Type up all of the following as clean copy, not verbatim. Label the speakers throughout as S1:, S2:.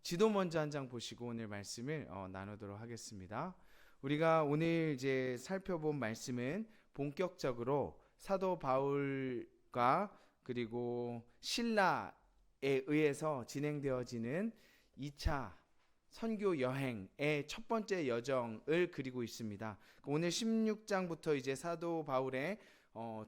S1: 지도 먼저 한 장 보시고 오늘 말씀을 나누도록 하겠습니다. 우리가 오늘 이제 살펴본 말씀은 본격적으로 사도 바울과 그리고 신라에 의해서 진행되어지는 2차 선교 여행의 첫 번째 여정을 그리고 있습니다. 오늘 16장부터 이제 사도 바울의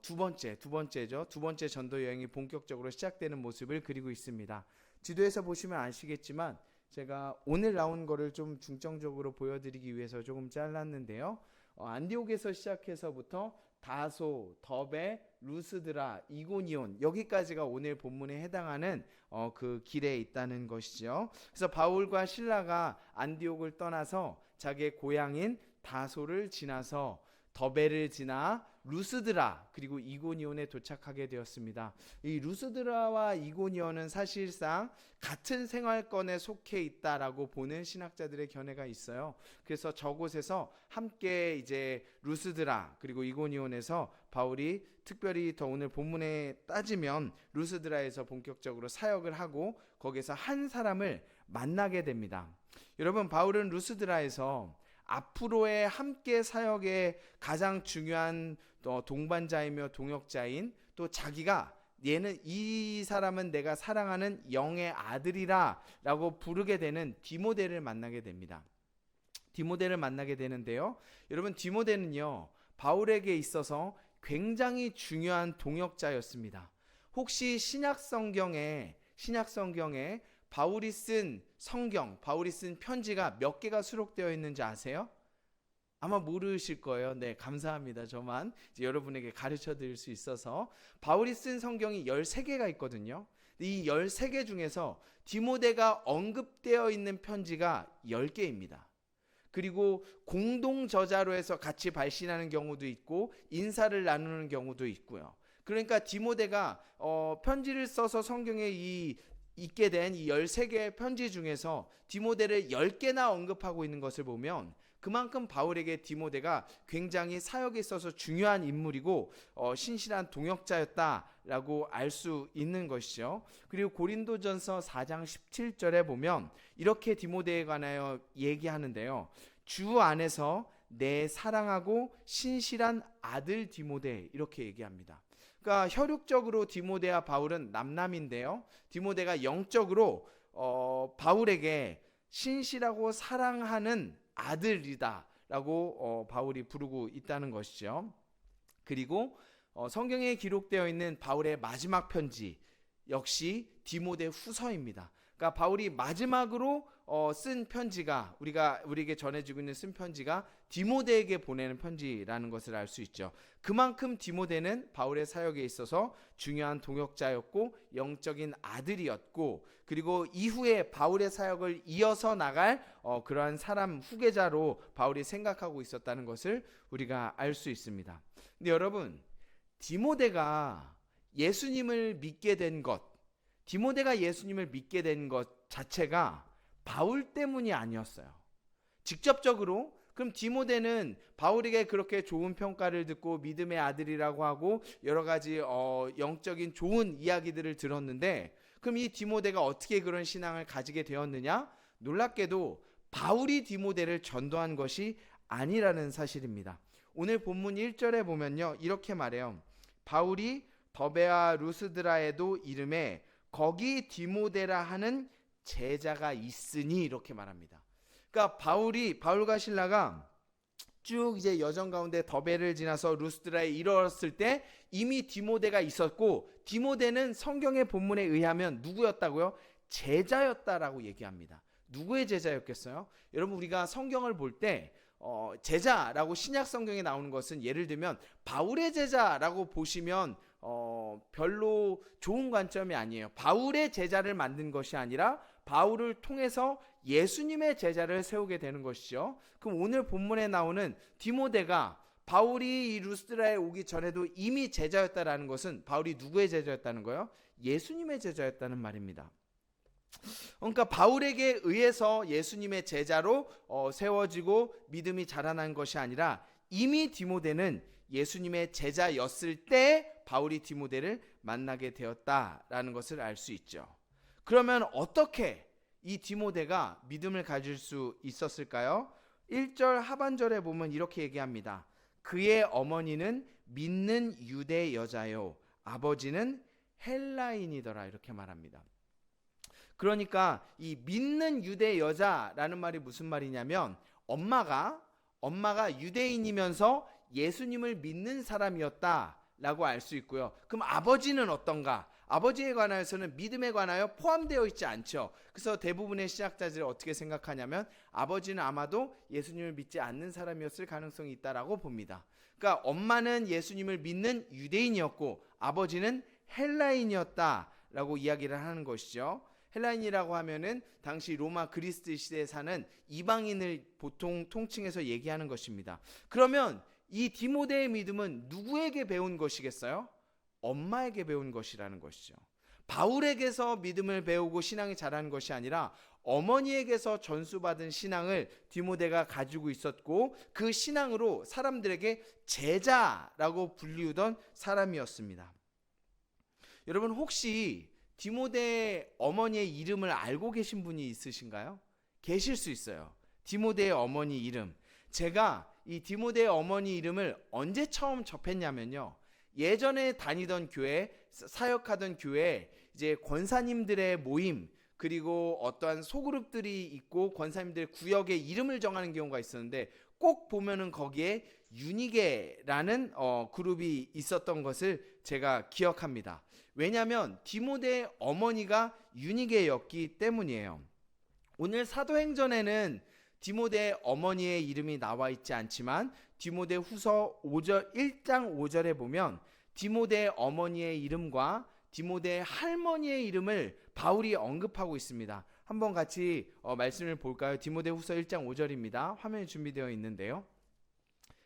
S1: 두 번째 전도 여행이 본격적으로 시작되는 모습을 그리고 있습니다. 지도에서 보시면 아시겠지만 제가 오늘 나온 거를 좀 중점적으로 보여드리기 위해서 조금 잘랐는데요. 안디옥에서 시작해서부터 다소, 더베, 루스드라, 이고니온 여기까지가 오늘 본문에 해당하는 그 길에 있다는 것이죠. 그래서 바울과 실라가 안디옥을 떠나서 자기의 고향인 다소를 지나서 더베를 지나 루스드라 그리고 이고니온에 도착하게 되었습니다. 이 루스드라와 이고니온은 사실상 같은 생활권에 속해 있다라고 보는 신학자들의 견해가 있어요. 그래서 저곳에서 함께 이제 루스드라 그리고 이고니온에서 바울이 특별히 더 오늘 본문에 따지면 루스드라에서 본격적으로 사역을 하고 거기서 한 사람을 만나게 됩니다. 여러분, 바울은 루스드라에서 앞으로의 함께 사역의 가장 중요한 동반자이며 동역자인 또 자기가 이 사람은 내가 사랑하는 영의 아들이라 라고 부르게 되는 디모데를 만나게 됩니다. 디모데를 만나게 되는데요. 여러분, 디모데는요 바울에게 있어서 굉장히 중요한 동역자였습니다. 혹시 신약 성경에 바울이 쓴 성경, 바울이 쓴 편지가 몇 개가 수록되어 있는지 아세요? 아마 모르실 거예요. 네, 감사합니다. 저만 이제 여러분에게 가르쳐 드릴 수 있어서 바울이 쓴 성경이 13개가 있거든요. 이 13개 중에서 디모데가 언급되어 있는 편지가 10개입니다. 그리고 공동 저자로 해서 같이 발신하는 경우도 있고 인사를 나누는 경우도 있고요. 그러니까 디모데가 편지를 써서 성경에 있게 된 이 13개의 편지 중에서 디모데를 10개나 언급하고 있는 것을 보면 그만큼 바울에게 디모데가 굉장히 사역에 있어서 중요한 인물이고 신실한 동역자였다라고 알 수 있는 것이죠. 그리고 고린도전서 4장 17절에 보면 이렇게 디모데에 관하여 얘기하는데요. 주 안에서 내 사랑하고 신실한 아들 디모데 이렇게 얘기합니다. 그러니까 혈육적으로 디모데와 바울은 남남인데요. 디모데가 영적으로 바울에게 신실하고 사랑하는 아들이다라고 바울이 부르고 있다는 것이죠. 그리고 성경에 기록되어 있는 바울의 마지막 편지 역시 디모데 후서입니다. 그러니까 바울이 마지막으로 쓴 편지가 우리에게 전해지고 있는 쓴 편지가 디모데에게 보내는 편지라는 것을 알 수 있죠. 그만큼 디모데는 바울의 사역에 있어서 중요한 동역자였고 영적인 아들이었고 그리고 이후에 바울의 사역을 이어서 나갈 그러한 사람 후계자로 바울이 생각하고 있었다는 것을 우리가 알 수 있습니다. 근데 여러분, 디모데가 예수님을 믿게 된 것 자체가 바울 때문이 아니었어요. 직접적으로 그럼 디모데는 바울에게 그렇게 좋은 평가를 듣고 믿음의 아들이라고 하고 여러 가지 영적인 좋은 이야기들을 들었는데 그럼 이 디모데가 어떻게 그런 신앙을 가지게 되었느냐? 놀랍게도 바울이 디모데를 전도한 것이 아니라는 사실입니다. 오늘 본문 1절에 보면요 이렇게 말해요. 바울이 더베와 루스드라에도 이름에 거기 디모데라 하는 제자가 있으니 이렇게 말합니다. 그러니까 바울과 신라가 쭉 이제 여정 가운데 더베를 지나서 루스드라에 이르렀을 때 이미 디모데가 있었고 디모데는 성경의 본문에 의하면 누구였다고요? 제자였다라고 얘기합니다. 누구의 제자였겠어요? 여러분, 우리가 성경을 볼 때 제자라고 신약 성경에 나오는 것은 예를 들면 바울의 제자라고 보시면 별로 좋은 관점이 아니에요. 바울의 제자를 만든 것이 아니라 바울을 통해서 예수님의 제자를 세우게 되는 것이죠. 그럼 오늘 본문에 나오는 디모데가 바울이 이 루스드라에 오기 전에도 이미 제자였다라는 것은 바울이 누구의 제자였다는 거예요? 예수님의 제자였다는 말입니다. 그러니까 바울에게 의해서 예수님의 제자로 세워지고 믿음이 자라난 것이 아니라 이미 디모데는 예수님의 제자였을 때 바울이 디모데를 만나게 되었다라는 것을 알 수 있죠. 그러면 어떻게 이 디모데가 믿음을 가질 수 있었을까요? 1절 하반절에 보면 이렇게 얘기합니다. 그의 어머니는 믿는 유대 여자요 아버지는 헬라인이더라 이렇게 말합니다. 그러니까 이 믿는 유대 여자라는 말이 무슨 말이냐면 엄마가 유대인이면서 예수님을 믿는 사람이었다라고 알 수 있고요. 그럼 아버지는 어떤가? 아버지에 관하여서는 믿음에 관하여 포함되어 있지 않죠. 그래서 대부분의 신학자들이 어떻게 생각하냐면 아버지는 아마도 예수님을 믿지 않는 사람이었을 가능성이 있다라고 봅니다. 그러니까 엄마는 예수님을 믿는 유대인이었고 아버지는 헬라인이었다라고 이야기를 하는 것이죠. 헬라인이라고 하면은 당시 로마 그리스 시대에 사는 이방인을 보통 통칭해서 얘기하는 것입니다. 그러면 이 디모데의 믿음은 누구에게 배운 것이겠어요? 엄마에게 배운 것이라는 것이죠. 바울에게서 믿음을 배우고 신앙이 자란 것이 아니라 어머니에게서 전수받은 신앙을 디모데가 가지고 있었고 그 신앙으로 사람들에게 제자라고 불리우던 사람이었습니다. 여러분 혹시 디모데의 어머니의 이름을 알고 계신 분이 있으신가요? 계실 수 있어요. 디모데의 어머니 이름. 제가 이 디모데의 어머니 이름을 언제 처음 접했냐면요. 예전에 다니던 교회, 사역하던 교회 이제 권사님들의 모임 그리고 어떠한 소그룹들이 있고 권사님들의 구역의 이름을 정하는 경우가 있었는데 꼭 보면은 거기에 유니게라는 그룹이 있었던 것을 제가 기억합니다. 왜냐하면 디모데의 어머니가 유니게였기 때문이에요. 오늘 사도행전에는 디모데의 어머니의 이름이 나와 있지 않지만 디모데 후서 1장 5절에 보면 디모데의 어머니의 이름과 디모데의 할머니의 이름을 바울이 언급하고 있습니다. 한번 같이 말씀을 볼까요? 디모데 후서 1장 5절입니다. 화면에 준비되어 있는데요.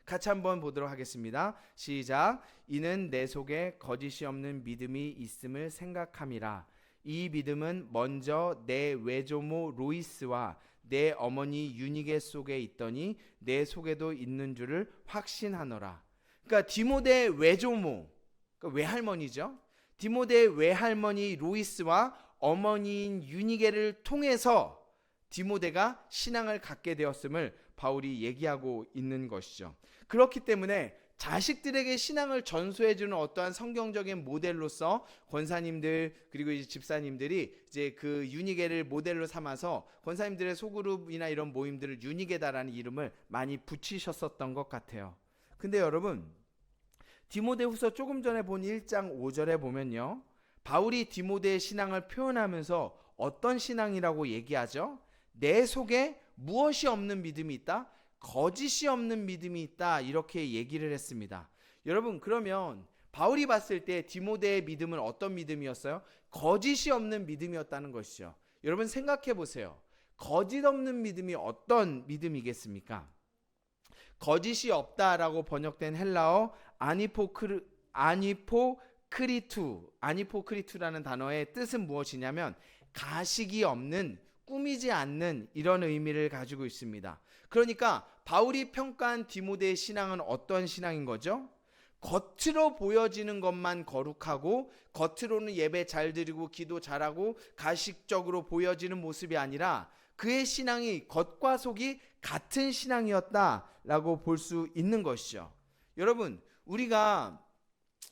S1: 같이 한번 보도록 하겠습니다. 시작. 이는 내 속에 거짓이 없는 믿음이 있음을 생각함이라. 이 믿음은 먼저 내 외조모 로이스와 내 어머니 유니게 속에 있더니 내 속에도 있는 줄을 확신하노라. 그러니까 디모데의 외조모, 그러니까 외할머니죠. 디모데의 외할머니 로이스와 어머니인 유니게를 통해서 디모데가 신앙을 갖게 되었음을 바울이 얘기하고 있는 것이죠. 그렇기 때문에 자식들에게 신앙을 전수해주는 어떠한 성경적인 모델로서 권사님들 그리고 이제 집사님들이 이제 그 유니게를 모델로 삼아서 권사님들의 소그룹이나 이런 모임들을 유니게다라는 이름을 많이 붙이셨었던 것 같아요. 근데 여러분 디모데후서 조금 전에 본 1장 5절에 보면요. 바울이 디모데의 신앙을 표현하면서 어떤 신앙이라고 얘기하죠? 내 속에 무엇이 없는 믿음이 있다? 거짓이 없는 믿음이 있다. 이렇게 얘기를 했습니다. 여러분 그러면 바울이 봤을 때 디모데의 믿음은 어떤 믿음이었어요? 거짓이 없는 믿음이었다는 것이죠. 여러분 생각해 보세요. 거짓 없는 믿음이 어떤 믿음이겠습니까? 거짓이 없다라고 번역된 헬라어 아니포크리투라는 단어의 뜻은 무엇이냐면 가식이 없는, 꾸미지 않는 이런 의미를 가지고 있습니다. 그러니까 바울이 평가한 디모데의 신앙은 어떤 신앙인 거죠? 겉으로 보여지는 것만 거룩하고 겉으로는 예배 잘 드리고 기도 잘하고 가식적으로 보여지는 모습이 아니라 그의 신앙이 겉과 속이 같은 신앙이었다라고 볼 수 있는 것이죠. 여러분 우리가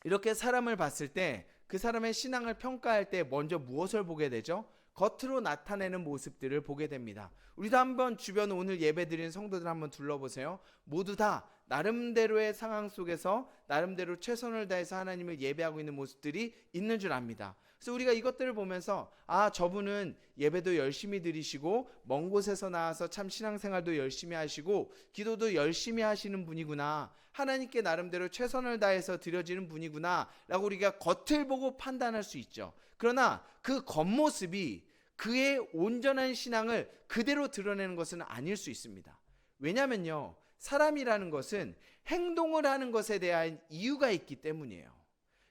S1: 이렇게 사람을 봤을 때 그 사람의 신앙을 평가할 때 먼저 무엇을 보게 되죠? 겉으로 나타내는 모습들을 보게 됩니다. 우리도 한번 주변 오늘 예배드리는 성도들 한번 둘러보세요. 모두 다 나름대로의 상황 속에서 나름대로 최선을 다해서 하나님을 예배하고 있는 모습들이 있는 줄 압니다. 그래서 우리가 이것들을 보면서 저분은 예배도 열심히 드리시고 먼 곳에서 나와서 참 신앙생활도 열심히 하시고 기도도 열심히 하시는 분이구나, 하나님께 나름대로 최선을 다해서 드려지는 분이구나 라고 우리가 겉을 보고 판단할 수 있죠. 그러나 그 겉모습이 그의 온전한 신앙을 그대로 드러내는 것은 아닐 수 있습니다. 왜냐면요, 사람이라는 것은 행동을 하는 것에 대한 이유가 있기 때문이에요.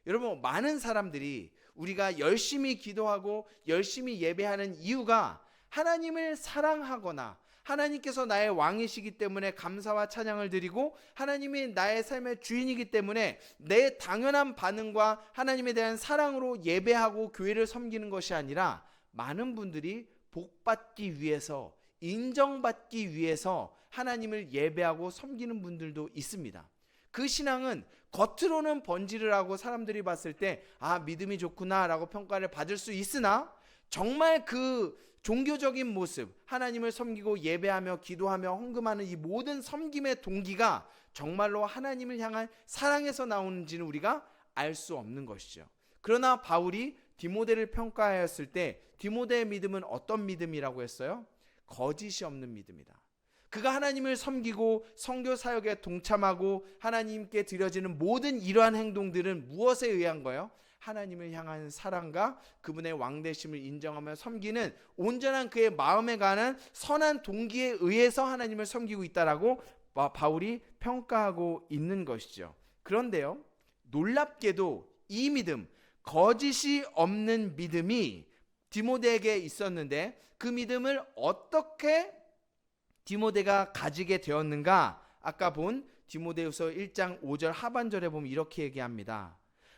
S1: 여러분 많은 사람들이 우리가 열심히 기도하고 열심히 예배하는 이유가 하나님을 사랑하거나 하나님께서 나의 왕이시기 때문에 감사와 찬양을 드리고 하나님이 나의 삶의 주인이기 때문에 내 당연한 반응과 하나님에 대한 사랑으로 예배하고 교회를 섬기는 것이 아니라 많은 분들이 복받기 위해서, 인정받기 위해서 하나님을 예배하고 섬기는 분들도 있습니다. 그 신앙은 겉으로는 번지를 하고 사람들이 봤을 때 믿음이 좋구나 라고 평가를 받을 수 있으나, 정말 그 종교적인 모습, 하나님을 섬기고 예배하며 기도하며 헌금하는 이 모든 섬김의 동기가 정말로 하나님을 향한 사랑에서 나오는지는 우리가 알 수 없는 것이죠. 그러나 바울이 디모데를 평가하였을 때 디모데의 믿음은 어떤 믿음이라고 했어요? 거짓이 없는 믿음이다. 그가 하나님을 섬기고 선교 사역에 동참하고 하나님께 드려지는 모든 이러한 행동들은 무엇에 의한 거예요? 하나님을 향한 사랑과 그분의 왕되심을 인정하며 섬기는 온전한 그의 마음에 관한 선한 동기에 의해서 하나님을 섬기고 있다라고 바울이 평가하고 있는 것이죠. 그런데요, 놀랍게도 이 믿음, 거짓이 없는 믿음이 디모데에게 있었는데, 그 믿음을 어떻게 디모데가 가지게 되었는가? 아까 본 디모데후서 1장 5절 하반절에 보면 이렇게 얘기합니다.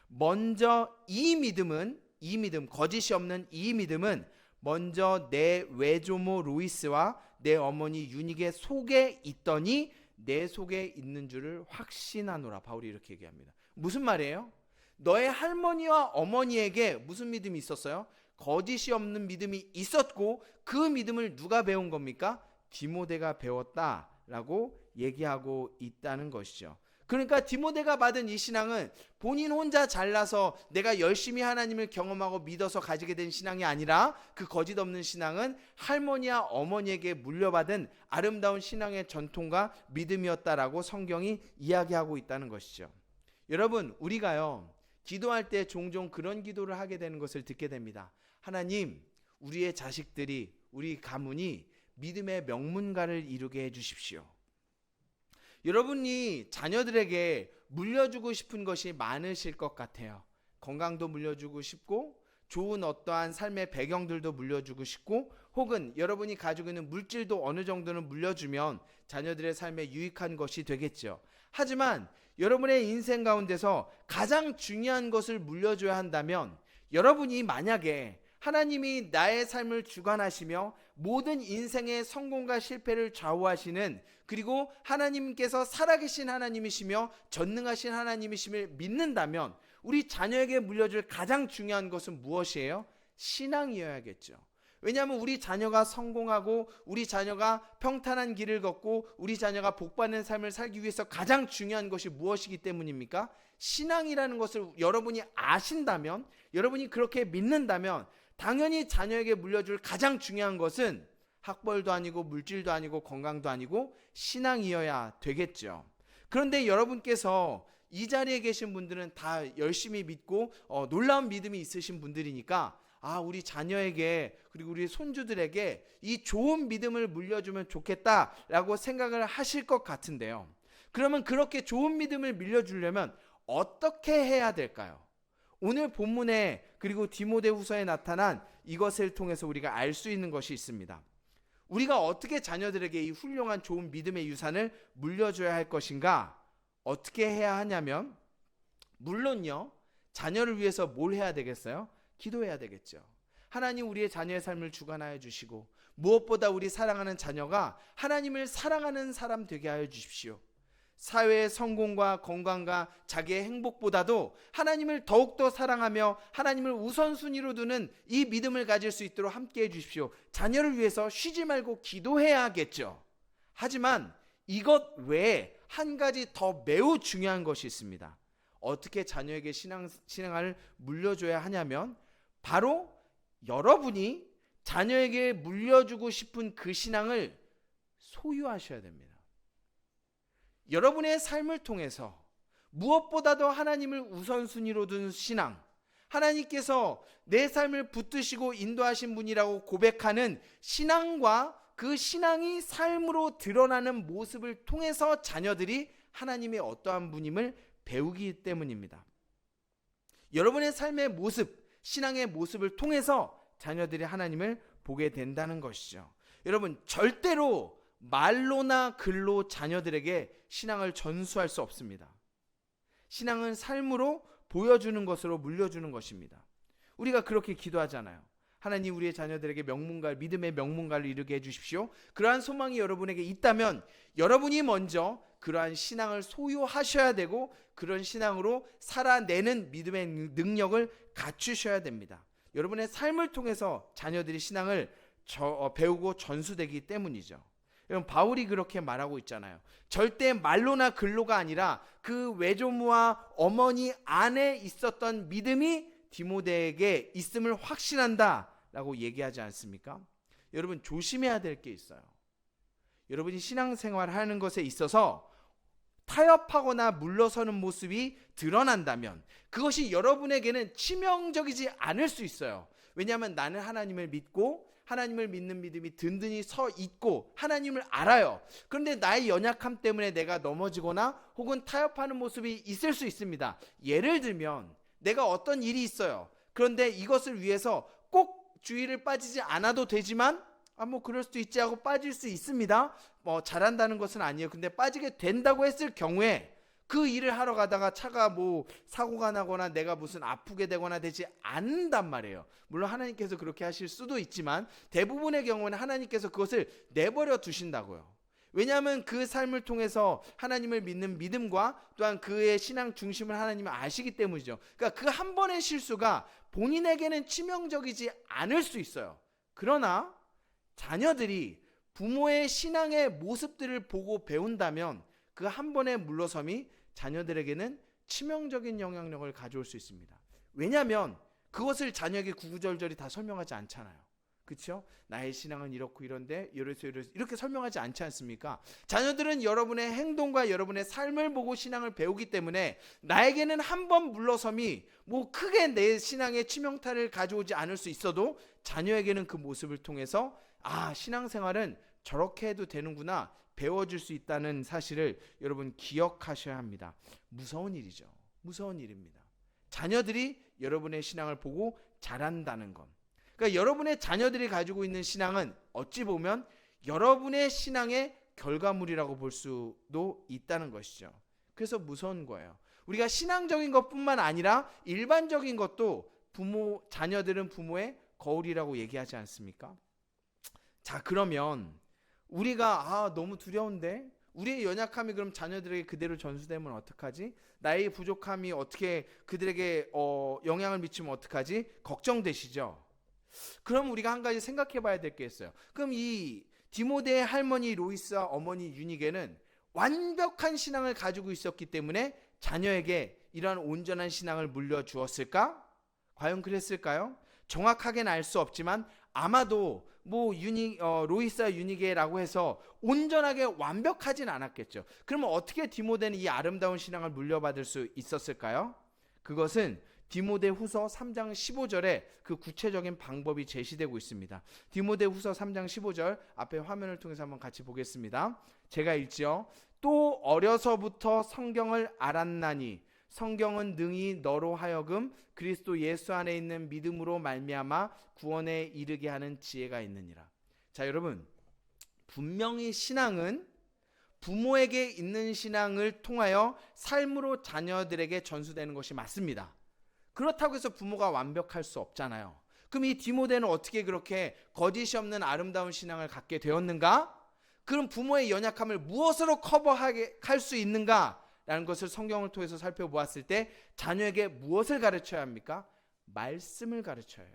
S1: 먼저 이 믿음, 거짓이 없는 이 믿음은 먼저 내 외조모 로이스와 내 어머니 유닉의 속에 있더니 내 속에 있는 줄을 확신하노라. 바울이 이렇게 얘기합니다. 무슨 말이에요? 너의 할머니와 어머니에게 무슨 믿음이 있었어요? 거짓이 없는 믿음이 있었고, 그 믿음을 누가 배운 겁니까? 디모데가 배웠다라고 얘기하고 있다는 것이죠. 그러니까 디모데가 받은 이 신앙은 본인 혼자 잘나서 내가 열심히 하나님을 경험하고 믿어서 가지게 된 신앙이 아니라, 그 거짓 없는 신앙은 할머니와 어머니에게 물려받은 아름다운 신앙의 전통과 믿음이었다라고 성경이 이야기하고 있다는 것이죠. 여러분, 우리가요, 기도할 때 종종 그런 기도를 하게 되는 것을 듣게 됩니다. 하나님, 우리의 자식들이, 우리 가문이 믿음의 명문가를 이루게 해주십시오. 여러분이 자녀들에게 물려주고 싶은 것이 많으실 것 같아요. 건강도 물려주고 싶고, 좋은 어떠한 삶의 배경들도 물려주고 싶고, 혹은 여러분이 가지고 있는 물질도 어느 정도는 물려주면 자녀들의 삶에 유익한 것이 되겠죠. 하지만 여러분의 인생 가운데서 가장 중요한 것을 물려줘야 한다면, 여러분이 만약에 하나님이 나의 삶을 주관하시며 모든 인생의 성공과 실패를 좌우하시는, 그리고 하나님께서 살아계신 하나님이시며 전능하신 하나님이심을 믿는다면, 우리 자녀에게 물려줄 가장 중요한 것은 무엇이에요? 신앙이어야겠죠. 왜냐하면 우리 자녀가 성공하고 우리 자녀가 평탄한 길을 걷고 우리 자녀가 복받는 삶을 살기 위해서 가장 중요한 것이 무엇이기 때문입니까? 신앙이라는 것을 여러분이 아신다면, 여러분이 그렇게 믿는다면, 당연히 자녀에게 물려줄 가장 중요한 것은 학벌도 아니고 물질도 아니고 건강도 아니고 신앙이어야 되겠죠. 그런데 여러분께서 이 자리에 계신 분들은 다 열심히 믿고 놀라운 믿음이 있으신 분들이니까, 우리 자녀에게 그리고 우리 손주들에게 이 좋은 믿음을 물려주면 좋겠다라고 생각을 하실 것 같은데요. 그러면 그렇게 좋은 믿음을 물려주려면 어떻게 해야 될까요? 오늘 본문에 그리고 디모데후서에 나타난 이것을 통해서 우리가 알 수 있는 것이 있습니다. 우리가 어떻게 자녀들에게 이 훌륭한 좋은 믿음의 유산을 물려줘야 할 것인가? 어떻게 해야 하냐면, 물론요, 자녀를 위해서 뭘 해야 되겠어요? 기도해야 되겠죠. 하나님, 우리의 자녀의 삶을 주관하여 주시고, 무엇보다 우리 사랑하는 자녀가 하나님을 사랑하는 사람 되게 하여 주십시오. 사회의 성공과 건강과 자기의 행복보다도 하나님을 더욱더 사랑하며 하나님을 우선순위로 두는 이 믿음을 가질 수 있도록 함께 해주십시오. 자녀를 위해서 쉬지 말고 기도해야겠죠. 하지만 이것 외에 한 가지 더 매우 중요한 것이 있습니다. 어떻게 자녀에게 신앙을 물려줘야 하냐면, 바로 여러분이 자녀에게 물려주고 싶은 그 신앙을 소유하셔야 됩니다. 여러분의 삶을 통해서 무엇보다도 하나님을 우선순위로 둔 신앙, 하나님께서 내 삶을 붙드시고 인도하신 분이라고 고백하는 신앙과 그 신앙이 삶으로 드러나는 모습을 통해서 자녀들이 하나님의 어떠한 분임을 배우기 때문입니다. 여러분의 삶의 모습, 신앙의 모습을 통해서 자녀들이 하나님을 보게 된다는 것이죠. 여러분, 절대로 말로나 글로 자녀들에게 신앙을 전수할 수 없습니다. 신앙은 삶으로 보여주는 것으로 물려주는 것입니다. 우리가 그렇게 기도하잖아요. 하나님 우리의 자녀들에게 명문가, 믿음의 명문가를 이루게 해주십시오. 그러한 소망이 여러분에게 있다면 여러분이 먼저 그러한 신앙을 소유하셔야 되고 그런 신앙으로 살아내는 믿음의 능력을 갖추셔야 됩니다. 여러분의 삶을 통해서 자녀들이 신앙을 배우고 전수되기 때문이죠. 여러분 바울이 그렇게 말하고 있잖아요. 절대 말로나 글로가 아니라 그 외조모와 어머니 안에 있었던 믿음이 디모데에게 있음을 확신한다 라고 얘기하지 않습니까? 여러분 조심해야 될 게 있어요. 여러분이 신앙생활 하는 것에 있어서 타협하거나 물러서는 모습이 드러난다면 그것이 여러분에게는 치명적이지 않을 수 있어요. 왜냐하면 나는 하나님을 믿고 하나님을 믿는 믿음이 든든히 서 있고 하나님을 알아요. 그런데 나의 연약함 때문에 내가 넘어지거나 혹은 타협하는 모습이 있을 수 있습니다. 예를 들면 내가 어떤 일이 있어요. 그런데 이것을 위해서 꼭 주의를 빠지지 않아도 되지만 뭐 그럴 수도 있지 하고 빠질 수 있습니다. 잘한다는 것은 아니에요. 근데 빠지게 된다고 했을 경우에 그 일을 하러 가다가 차가 사고가 나거나 내가 무슨 아프게 되거나 되지 않는단 말이에요. 물론 하나님께서 그렇게 하실 수도 있지만 대부분의 경우는 하나님께서 그것을 내버려 두신다고요. 왜냐하면 그 삶을 통해서 하나님을 믿는 믿음과 또한 그의 신앙 중심을 하나님은 아시기 때문이죠. 그러니까 그 한 번의 실수가 본인에게는 치명적이지 않을 수 있어요. 그러나 자녀들이 부모의 신앙의 모습들을 보고 배운다면 그 한 번의 물러섬이 자녀들에게는 치명적인 영향력을 가져올 수 있습니다. 왜냐하면 그것을 자녀에게 구구절절히 다 설명하지 않잖아요. 그렇죠? 나의 신앙은 이렇고 이런데 이래서 이렇게 설명하지 않지 않습니까? 자녀들은 여러분의 행동과 여러분의 삶을 보고 신앙을 배우기 때문에 나에게는 한 번 물러섬이 크게 내 신앙에 치명타를 가져오지 않을 수 있어도 자녀에게는 그 모습을 통해서 신앙생활은 저렇게 해도 되는구나 배워줄 수 있다는 사실을 여러분 기억하셔야 합니다. 무서운 일이죠. 무서운 일입니다. 자녀들이 여러분의 신앙을 보고 자란다는 것. 그러니까 여러분의 자녀들이 가지고 있는 신앙은 어찌 보면 여러분의 신앙의 결과물이라고 볼 수도 있다는 것이죠. 그래서 무서운 거예요. 우리가 신앙적인 것뿐만 아니라 일반적인 것도 자녀들은 부모의 거울이라고 얘기하지 않습니까? 자, 그러면 우리가 너무 두려운데 우리의 연약함이 그럼 자녀들에게 그대로 전수되면 어떡하지? 나의 부족함이 어떻게 그들에게 영향을 미치면 어떡하지? 걱정되시죠? 그럼 우리가 한 가지 생각해 봐야 될 게 있어요. 그럼 이 디모데의 할머니 로이스와 어머니 유니게는 완벽한 신앙을 가지고 있었기 때문에 자녀에게 이러한 온전한 신앙을 물려주었을까? 과연 그랬을까요? 정확하게는 알 수 없지만 아마도 로이스와 유니게라고 해서 온전하게 완벽하진 않았겠죠. 그러면 어떻게 디모데는 이 아름다운 신앙을 물려받을 수 있었을까요? 그것은 디모데 후서 3장 15절에 그 구체적인 방법이 제시되고 있습니다. 디모데 후서 3장 15절 앞에 화면을 통해서 한번 같이 보겠습니다. 제가 읽지요. 또 어려서부터 성경을 알았나니 성경은 능히 너로 하여금 그리스도 예수 안에 있는 믿음으로 말미암아 구원에 이르게 하는 지혜가 있느니라. 자, 여러분, 분명히 신앙은 부모에게 있는 신앙을 통하여 삶으로 자녀들에게 전수되는 것이 맞습니다. 그렇다고 해서 부모가 완벽할 수 없잖아요. 그럼 이 디모데는 어떻게 그렇게 거짓이 없는 아름다운 신앙을 갖게 되었는가? 그럼 부모의 연약함을 무엇으로 커버하게 할 수 있는가? 라는 것을 성경을 통해서 살펴보았을 때 자녀에게 무엇을 가르쳐야 합니까? 말씀을 가르쳐야 해요.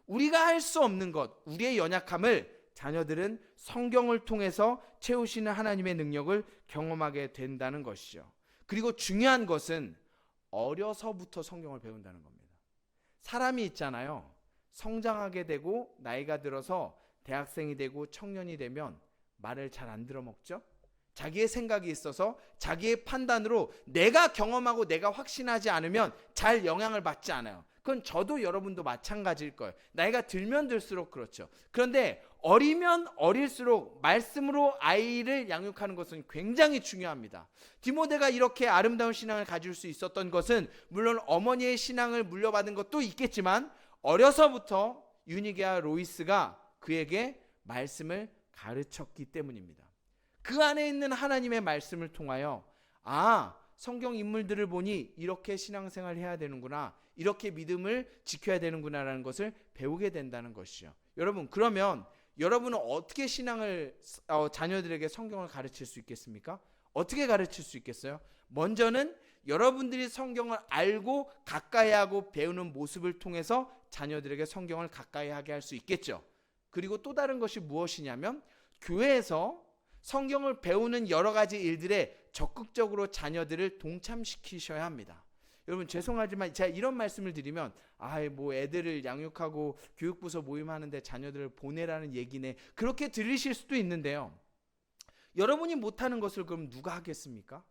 S1: 우리가 할 수 없는 것, 우리의 연약함을 자녀들은 성경을 통해서 채우시는 하나님의 능력을 경험하게 된다는 것이죠. 그리고 중요한 것은 어려서부터 성경을 배운다는 겁니다. 사람이 있잖아요. 성장하게 되고 나이가 들어서 대학생이 되고 청년이 되면 말을 잘 안 들어먹죠. 자기의 생각이 있어서 자기의 판단으로 내가 경험하고 내가 확신하지 않으면 잘 영향을 받지 않아요. 그건 저도 여러분도 마찬가지일 거예요. 나이가 들면 들수록 그렇죠. 그런데 어리면 어릴수록 말씀으로 아이를 양육하는 것은 굉장히 중요합니다. 디모데가 이렇게 아름다운 신앙을 가질 수 있었던 것은 물론 어머니의 신앙을 물려받은 것도 있겠지만 어려서부터 유니게와 로이스가 그에게 말씀을 가르쳤기 때문입니다. 그 안에 있는 하나님의 말씀을 통하여 성경 인물들을 보니 이렇게 신앙생활을 해야 되는구나, 이렇게 믿음을 지켜야 되는구나라는 것을 배우게 된다는 것이죠. 여러분, 그러면 여러분은 어떻게 신앙을 자녀들에게 성경을 가르칠 수 있겠습니까? 어떻게 가르칠 수 있겠어요? 먼저는 여러분들이 성경을 알고 가까이하고 배우는 모습을 통해서 자녀들에게 성경을 가까이하게 할 수 있겠죠. 그리고 또 다른 것이 무엇이냐면, 교회에서 성경을 배우는 여러 가지 일들에 적극적으로 자녀들을 동참시키셔야 합니다. 여러분, 죄송하지만 제가 이런 말씀을 드리면 뭐 애들을 양육하고 교육부서 모임하는데 자녀들을 보내라는 얘기네, 그렇게 들으실 수도 있는데요. 여러분이 못하는 것을 그럼 누가 하겠습니까?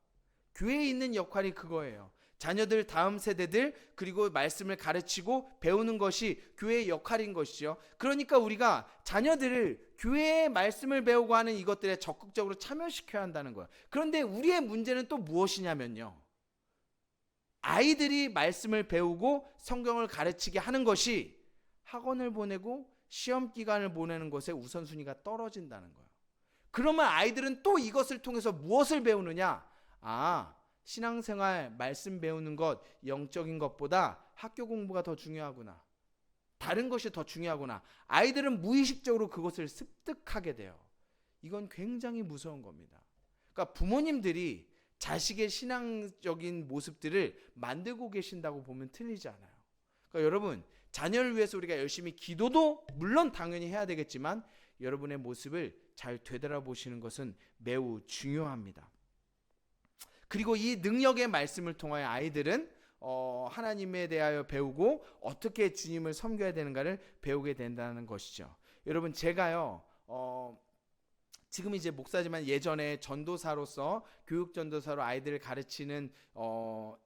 S1: 교회에 있는 역할이 그거예요. 자녀들, 다음 세대들, 그리고 말씀을 가르치고 배우는 것이 교회의 역할인 것이죠. 그러니까 우리가 자녀들을 교회의 말씀을 배우고 하는 이것들에 적극적으로 참여시켜야 한다는 거예요. 그런데 우리의 문제는 또 무엇이냐면요, 아이들이 말씀을 배우고 성경을 가르치게 하는 것이 학원을 보내고 시험 기간을 보내는 것에 우선순위가 떨어진다는 거예요. 그러면 아이들은 또 이것을 통해서 무엇을 배우느냐? 신앙생활, 말씀 배우는 것, 영적인 것보다 학교 공부가 더 중요하구나, 다른 것이 더 중요하구나. 아이들은 무의식적으로 그것을 습득하게 돼요. 이건 굉장히 무서운 겁니다. 그러니까 부모님들이 자식의 신앙적인 모습들을 만들고 계신다고 보면 틀리지 않아요. 그러니까 여러분, 자녀를 위해서 우리가 열심히 기도도 물론 당연히 해야 되겠지만 여러분의 모습을 잘 되돌아보시는 것은 매우 중요합니다. 그리고 이 능력의 말씀을 통하여 아이들은 하나님에 대하여 배우고 어떻게 주님을 섬겨야 되는가를 배우게 된다는 것이죠. 여러분, 제가요 지금 이제 목사지만 예전에 전도사로서, 교육 전도사로 아이들을 가르치는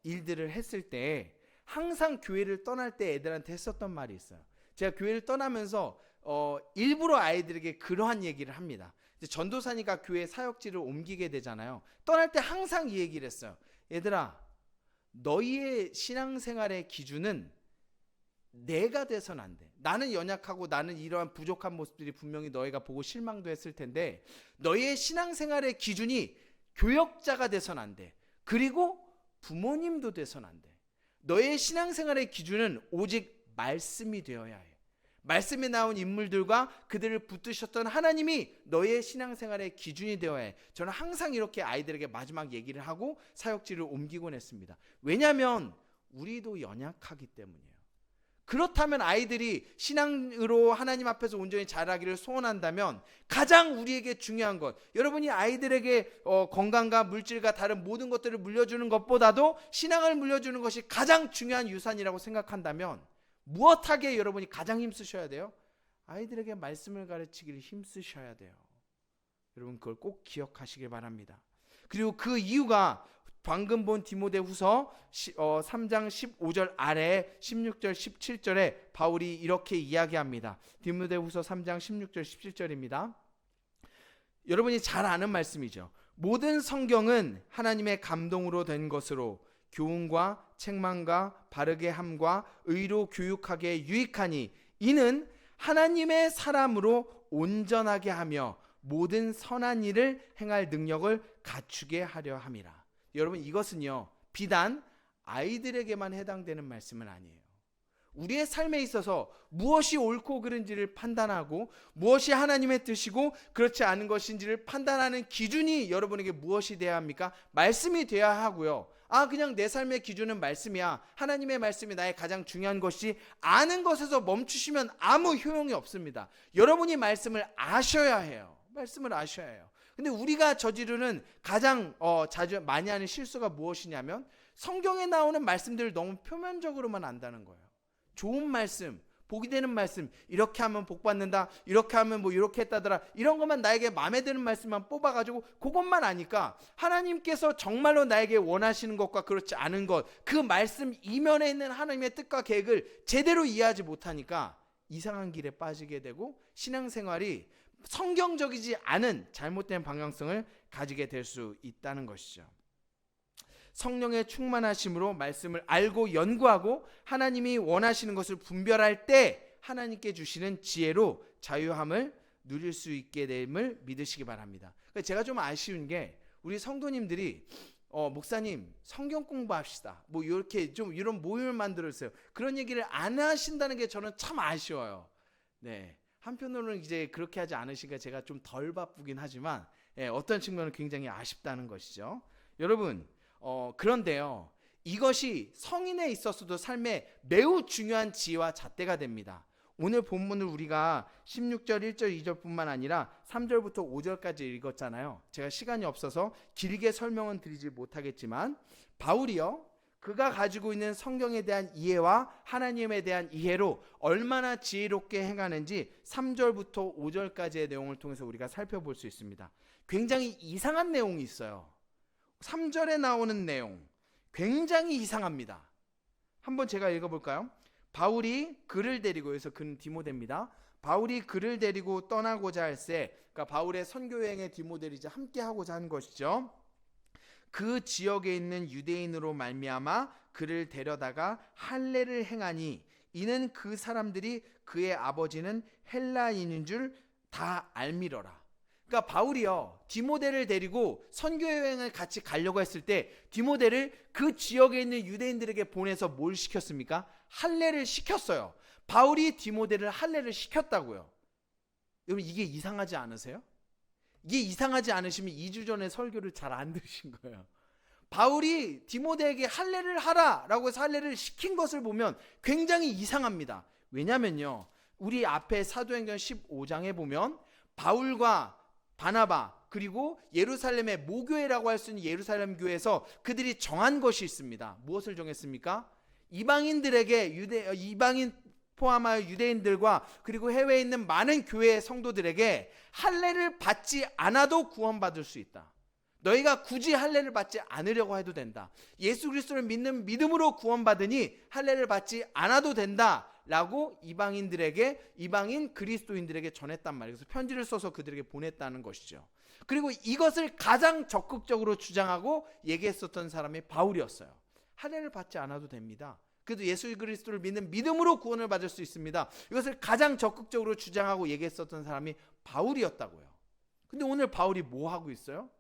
S1: 일들을 했을 때 항상 교회를 떠날 때 애들한테 했었던 말이 있어요. 제가 교회를 떠나면서 일부러 아이들에게 그러한 얘기를 합니다. 이제 전도사니까 교회 사역지를 옮기게 되잖아요. 떠날 때 항상 이 얘기를 했어요. 얘들아, 너희의 신앙생활의 기준은 내가 돼서는 안 돼. 나는 연약하고 나는 이러한 부족한 모습들이 분명히 너희가 보고 실망도 했을 텐데 너희의 신앙생활의 기준이 교역자가 돼서는 안 돼. 그리고 부모님도 돼서는 안 돼. 너희의 신앙생활의 기준은 오직 말씀이 되어야 해. 말씀에 나온 인물들과 그들을 붙드셨던 하나님이 너희의 신앙생활의 기준이 되어야 해. 저는 항상 이렇게 아이들에게 마지막 얘기를 하고 사역지를 옮기곤 했습니다. 왜냐하면 우리도 연약하기 때문이에요. 그렇다면 아이들이 신앙으로 하나님 앞에서 온전히 자라기를 소원한다면 가장 우리에게 중요한 것, 여러분이 아이들에게 건강과 물질과 다른 모든 것들을 물려주는 것보다도 신앙을 물려주는 것이 가장 중요한 유산이라고 생각한다면 무엇하게 여러분이 가장 힘쓰셔야 돼요? 아이들에게 말씀을 가르치기를 힘쓰셔야 돼요. 여러분, 그걸 꼭 기억하시길 바랍니다. 그리고 그 이유가 방금 본 디모데후서 3장 15절 아래 16절 17절에 바울이 이렇게 이야기합니다. 디모데후서 3장 16절 17절입니다. 여러분이 잘 아는 말씀이죠. 모든 성경은 하나님의 감동으로 된 것으로 교훈과 책망과 바르게 함과 의로 교육하게 유익하니 이는 하나님의 사람으로 온전하게 하며 모든 선한 일을 행할 능력을 갖추게 하려 함이라. 여러분, 이것은요 비단 아이들에게만 해당되는 말씀은 아니에요. 우리의 삶에 있어서 무엇이 옳고 그른지를 판단하고 무엇이 하나님의 뜻이고 그렇지 않은 것인지를 판단하는 기준이 여러분에게 무엇이 되어야 합니까? 말씀이 되어야 하고요. 그냥 내 삶의 기준은 말씀이야, 하나님의 말씀이 나의 가장 중요한 것이 아는 것에서 멈추시면 아무 효용이 없습니다. 여러분이 말씀을 아셔야 해요. 말씀을 아셔야 해요. 근데 우리가 저지르는 가장 자주 많이 하는 실수가 무엇이냐면 성경에 나오는 말씀들을 너무 표면적으로만 안다는 거예요. 좋은 말씀, 복이 되는 말씀, 이렇게 하면 복 받는다, 이렇게 하면 뭐 이렇게 했다더라, 이런 것만 나에게 마음에 드는 말씀만 뽑아가지고 그것만 아니까 하나님께서 정말로 나에게 원하시는 것과 그렇지 않은 것, 그 말씀 이면에 있는 하나님의 뜻과 계획을 제대로 이해하지 못하니까 이상한 길에 빠지게 되고 신앙생활이 성경적이지 않은 잘못된 방향성을 가지게 될 수 있다는 것이죠. 성령의 충만하심으로 말씀을 알고 연구하고 하나님이 원하시는 것을 분별할 때 하나님께 주시는 지혜로 자유함을 누릴 수 있게 됨을 믿으시기 바랍니다. 제가 좀 아쉬운 게 우리 성도님들이 목사님 성경 공부합시다. 뭐 이렇게 좀 이런 모임을 만들었어요. 그런 얘기를 안 하신다는 게 저는 참 아쉬워요. 네. 한편으로는 이제 그렇게 하지 않으시니까 제가 좀 덜 바쁘긴 하지만 어떤 측면은 굉장히 아쉽다는 것이죠. 여러분, 그런데요. 이것이 성인에 있어서도 삶에 매우 중요한 지혜와 잣대가 됩니다. 오늘 본문을 우리가 16절, 1절, 2절뿐만 아니라 3절부터 5절까지 읽었잖아요. 제가 시간이 없어서 길게 설명은 드리지 못하겠지만 바울이요. 그가 가지고 있는 성경에 대한 이해와 하나님에 대한 이해로 얼마나 지혜롭게 행하는지 3절부터 5절까지의 내용을 통해서 우리가 살펴볼 수 있습니다. 굉장히 이상한 내용이 있어요. 3절에 나오는 내용 굉장히 이상합니다. 한번 제가 읽어볼까요? 바울이 그를 데리고, 여기서 그는 디모데입니다. 바울이 그를 데리고 떠나고자 할새, 그러니까 바울의 선교 여행에 디모데를 이제 함께 하고자 한 것이죠. 그 지역에 있는 유대인으로 말미암아 그를 데려다가 할례를 행하니 이는 그 사람들이 그의 아버지는 헬라인인 줄 다 알미러라. 그러니까 바울이요, 디모데를 데리고 선교 여행을 같이 가려고 했을 때 디모데를 그 지역에 있는 유대인들에게 보내서 뭘 시켰습니까? 할례를 시켰어요. 바울이 디모데를 할례를 시켰다고요. 여러분, 이게 이상하지 않으세요? 이게 이상하지 않으시면 2주 전에 설교를 잘 안 들으신 거예요. 바울이 디모데에게 할례를 하라라고 해서 할례를 시킨 것을 보면 굉장히 이상합니다. 왜냐면요, 우리 앞에 사도행전 15장에 보면 바울과 바나바 그리고 예루살렘의 모교회라고 할 수 있는 예루살렘 교회에서 그들이 정한 것이 있습니다. 무엇을 정했습니까? 이방인들에게 이방인 포함하여 유대인들과 그리고 해외에 있는 많은 교회 성도들에게 할례를 받지 않아도 구원받을 수 있다. 너희가 굳이 할례를 받지 않으려고 해도 된다. 예수 그리스도를 믿는 믿음으로 구원받으니 할례를 받지 않아도 된다 라고 이방인들에게, 이방인 그리스도인들에게 전했단 말이에요. 그래서 편지를 써서 그들에게 보냈다는 것이죠. 그리고 이것을 가장 적극적으로 주장하고 얘기했었던 사람이 바울이었어요. 할례를 받지 않아도 됩니다. 그래도 예수 그리스도를 믿는 믿음으로 구원을 받을 수 있습니다. 이것을 가장 적극적으로 주장하고 얘기했었던 사람이 바울이었다고요. 근데 오늘 바울이 뭐 하고 있어요?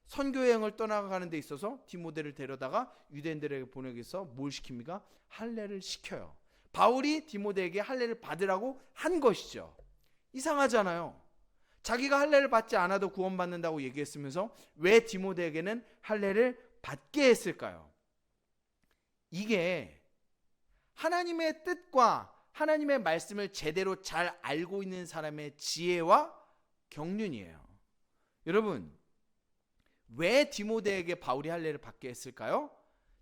S1: 선교여행을 떠나가는 데 있어서 디모데를 데려다가 유대인들에게 보내기 위해서 뭘 시킵니까? 할례를 시켜요. 바울이 디모데에게 할례를 받으라고 한 것이죠. 이상하잖아요. 자기가 할례를 받지 않아도 구원받는다고 얘기했으면서 왜 디모데에게는 할례를 받게 했을까요? 이게 하나님의 뜻과 하나님의 말씀을 제대로 잘 알고 있는 사람의 지혜와 경륜이에요. 여러분, 왜 디모데에게 바울이 할례를 받게 했을까요?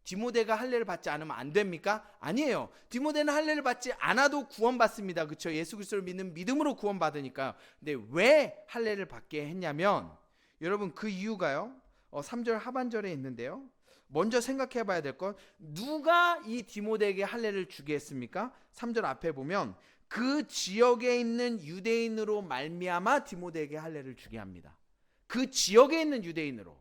S1: 디모데가 할례를 받지 않으면 안 됩니까? 아니에요. 디모데는 할례를 받지 않아도 구원받습니다. 그렇죠? 예수 그리스도를 믿는 믿음으로 구원받으니까요. 근데 왜 할례를 받게 했냐면, 여러분, 그 이유가요, 3절 하반절에 있는데요. 먼저 생각해 봐야 될 건, 누가 이 디모데에게 할례를 주게 했습니까? 3절 앞에 보면 그 지역에 있는 유대인으로 말미암아 디모데에게 할례를 주게 합니다. 그 지역에 있는 유대인으로.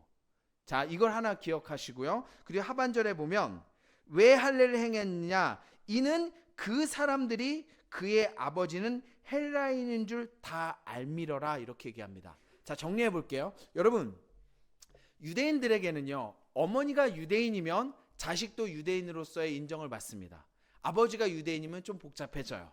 S1: 자, 이걸 하나 기억하시고요. 그리고 하반절에 보면 왜 할례를 행했느냐? 이는 그 사람들이 그의 아버지는 헬라인인 줄 다 알미러라, 이렇게 얘기합니다. 자, 정리해 볼게요. 여러분, 유대인들에게는요, 어머니가 유대인이면 자식도 유대인으로서의 인정을 받습니다. 아버지가 유대인이면 좀 복잡해져요.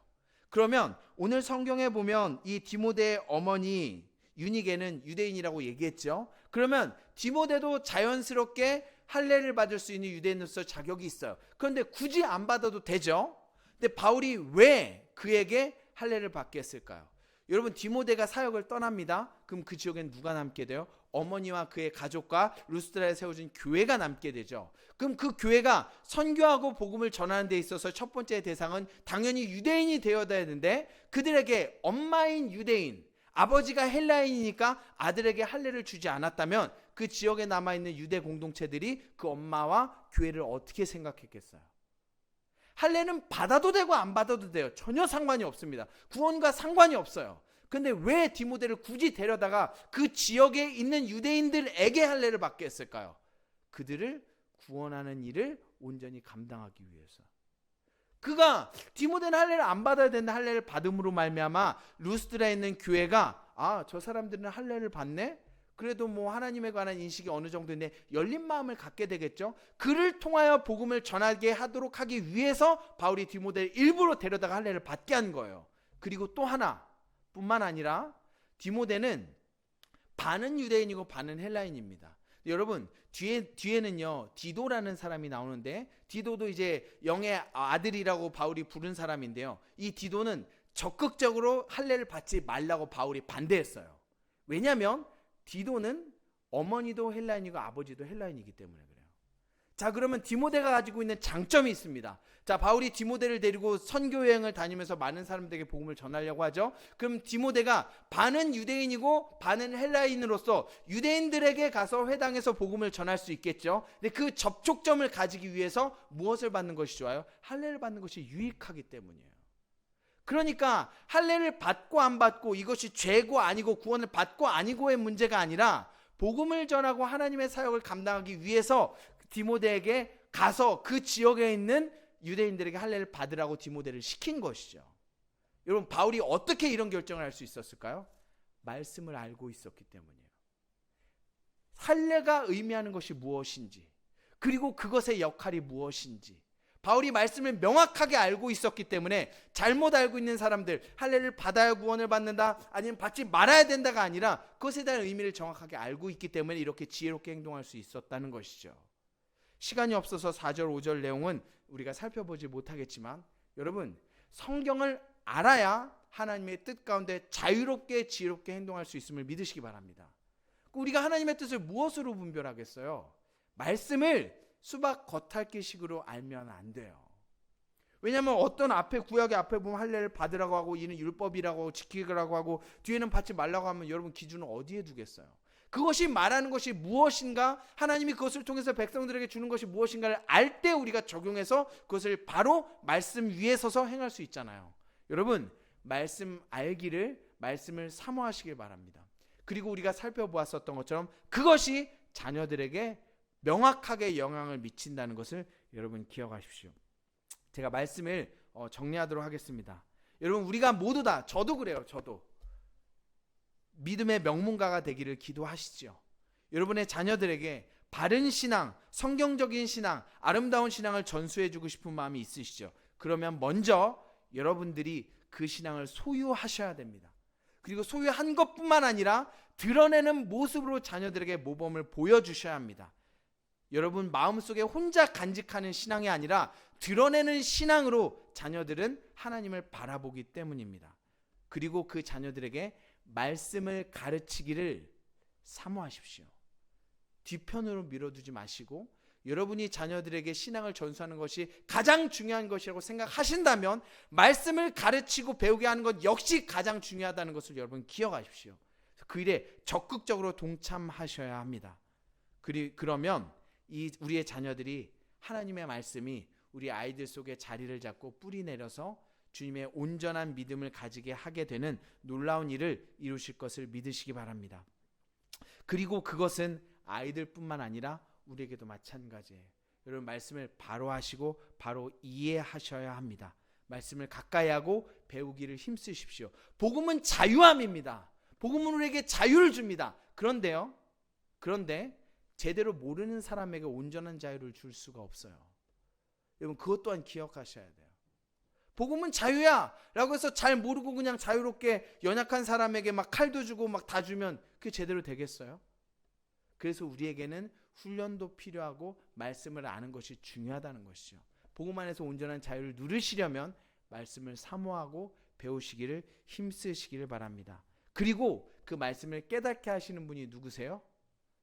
S1: 그러면 오늘 성경에 보면 이 디모데의 어머니 유니게는 유대인이라고 얘기했죠. 그러면 디모데도 자연스럽게 할례를 받을 수 있는 유대인으로서 자격이 있어요. 그런데 굳이 안 받아도 되죠. 근데 바울이 왜 그에게 할례를 받게 했을까요? 여러분, 디모데가 사역을 떠납니다. 그럼 그 지역엔 누가 남게 돼요? 어머니와 그의 가족과 루스드라에 세워진 교회가 남게 되죠. 그럼 그 교회가 선교하고 복음을 전하는 데 있어서 첫 번째 대상은 당연히 유대인이 되어야 되는데, 그들에게 엄마인 유대인, 아버지가 헬라인이니까 아들에게 할례를 주지 않았다면 그 지역에 남아있는 유대 공동체들이 그 엄마와 교회를 어떻게 생각했겠어요? 할례는 받아도 되고 안 받아도 돼요. 전혀 상관이 없습니다. 구원과 상관이 없어요. 근데 왜 디모데를 굳이 데려다가 그 지역에 있는 유대인들에게 할례를 받게 했을까요? 그들을 구원하는 일을 온전히 감당하기 위해서. 그가 디모데는 할례를 안 받아야 되는데 할례를 받음으로 말미암아 루스드라에 있는 교회가, 아, 저 사람들은 할례를 받네? 그래도 뭐 하나님에 관한 인식이 어느 정도인데 열린 마음을 갖게 되겠죠. 그를 통하여 복음을 전하게 하도록 하기 위해서 바울이 디모데를 일부러 데려다가 할례를 받게 한 거예요. 그리고 또 하나 뿐만 아니라 디모데는 반은 유대인이고 반은 헬라인입니다. 여러분 뒤에는요 디도라는 사람이 나오는데, 디도도 이제 영의 아들이라고 바울이 부른 사람인데요, 이 디도는 적극적으로 할례를 받지 말라고 바울이 반대했어요. 왜냐하면 디도는 어머니도 헬라인이고 아버지도 헬라인이기 때문에 그래요. 자, 그러면 디모데가 가지고 있는 장점이 있습니다. 자, 바울이 디모데를 데리고 선교 여행을 다니면서 많은 사람들에게 복음을 전하려고 하죠. 그럼 디모데가 반은 유대인이고 반은 헬라인으로서 유대인들에게 가서 회당에서 복음을 전할 수 있겠죠. 근데 그 접촉점을 가지기 위해서 무엇을 받는 것이 좋아요? 할례를 받는 것이 유익하기 때문이에요. 그러니까 할례를 받고 안 받고 이것이 죄고 아니고 구원을 받고 아니고의 문제가 아니라 복음을 전하고 하나님의 사역을 감당하기 위해서 디모데에게 가서 그 지역에 있는 유대인들에게 할례를 받으라고 디모데를 시킨 것이죠. 여러분 바울이 어떻게 이런 결정을 할 수 있었을까요? 말씀을 알고 있었기 때문이에요. 할례가 의미하는 것이 무엇인지, 그리고 그것의 역할이 무엇인지 바울이 말씀을 명확하게 알고 있었기 때문에 잘못 알고 있는 사람들, 할례를 받아야 구원을 받는다 아니면 받지 말아야 된다가 아니라 그것에 대한 의미를 정확하게 알고 있기 때문에 이렇게 지혜롭게 행동할 수 있었다는 것이죠. 시간이 없어서 4절 5절 내용은 우리가 살펴보지 못하겠지만 여러분 성경을 알아야 하나님의 뜻 가운데 자유롭게 지혜롭게 행동할 수 있음을 믿으시기 바랍니다. 우리가 하나님의 뜻을 무엇으로 분별하겠어요? 말씀을 수박 겉핥기식으로 알면 안 돼요. 왜냐하면 어떤 앞에 구약의 앞에 보면 할례를 받으라고 하고 이는 율법이라고 지키라고 하고 뒤에는 받지 말라고 하면 여러분 기준은 어디에 두겠어요? 그것이 말하는 것이 무엇인가, 하나님이 그것을 통해서 백성들에게 주는 것이 무엇인가를 알 때 우리가 적용해서 그것을 바로 말씀 위에 서서 행할 수 있잖아요. 여러분 말씀 알기를, 말씀을 사모하시길 바랍니다. 그리고 우리가 살펴보았었던 것처럼 그것이 자녀들에게 명확하게 영향을 미친다는 것을 여러분 기억하십시오. 제가 말씀을 정리하도록 하겠습니다. 여러분 우리가 모두 다, 저도 그래요. 저도 믿음의 명문가가 되기를 기도하시죠. 여러분의 자녀들에게 바른 신앙, 성경적인 신앙, 아름다운 신앙을 전수해주고 싶은 마음이 있으시죠. 그러면 먼저 여러분들이 그 신앙을 소유하셔야 됩니다. 그리고 소유한 것뿐만 아니라 드러내는 모습으로 자녀들에게 모범을 보여주셔야 합니다. 여러분 마음속에 혼자 간직하는 신앙이 아니라 드러내는 신앙으로 자녀들은 하나님을 바라보기 때문입니다. 그리고 그 자녀들에게 말씀을 가르치기를 사모하십시오. 뒤편으로 밀어두지 마시고 여러분이 자녀들에게 신앙을 전수하는 것이 가장 중요한 것이라고 생각하신다면 말씀을 가르치고 배우게 하는 것 역시 가장 중요하다는 것을 여러분 기억하십시오. 그 일에 적극적으로 동참하셔야 합니다. 그러면 우리의 자녀들이 하나님의 말씀이 우리 아이들 속에 자리를 잡고 뿌리 내려서 주님의 온전한 믿음을 가지게 하게 되는 놀라운 일을 이루실 것을 믿으시기 바랍니다. 그리고 그것은 아이들뿐만 아니라 우리에게도 마찬가지예요. 여러분 말씀을 바로 하시고 바로 이해하셔야 합니다. 말씀을 가까이 하고 배우기를 힘쓰십시오. 복음은 자유함입니다. 복음은 우리에게 자유를 줍니다. 그런데 제대로 모르는 사람에게 온전한 자유를 줄 수가 없어요. 여러분 그것 또한 기억하셔야 돼요. 복음은 자유야 라고 해서 잘 모르고 그냥 자유롭게 연약한 사람에게 막 칼도 주고 막 다 주면 그게 제대로 되겠어요? 그래서 우리에게는 훈련도 필요하고 말씀을 아는 것이 중요하다는 것이죠. 복음 안에서 온전한 자유를 누리시려면 말씀을 사모하고 배우시기를 힘쓰시기를 바랍니다. 그리고 그 말씀을 깨닫게 하시는 분이 누구세요?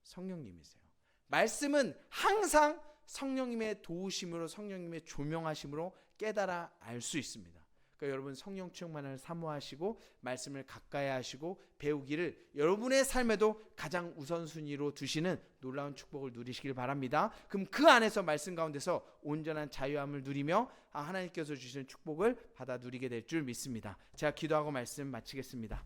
S1: 성령님이세요. 말씀은 항상 성령님의 도우심으로, 성령님의 조명하심으로 깨달아 알 수 있습니다. 그러니까 여러분 성령 충만을 사모하시고 말씀을 가까이 하시고 배우기를 여러분의 삶에도 가장 우선순위로 두시는 놀라운 축복을 누리시길 바랍니다. 그럼 그 안에서 말씀 가운데서 온전한 자유함을 누리며 하나님께서 주시는 축복을 받아 누리게 될 줄 믿습니다. 제가 기도하고 말씀 마치겠습니다.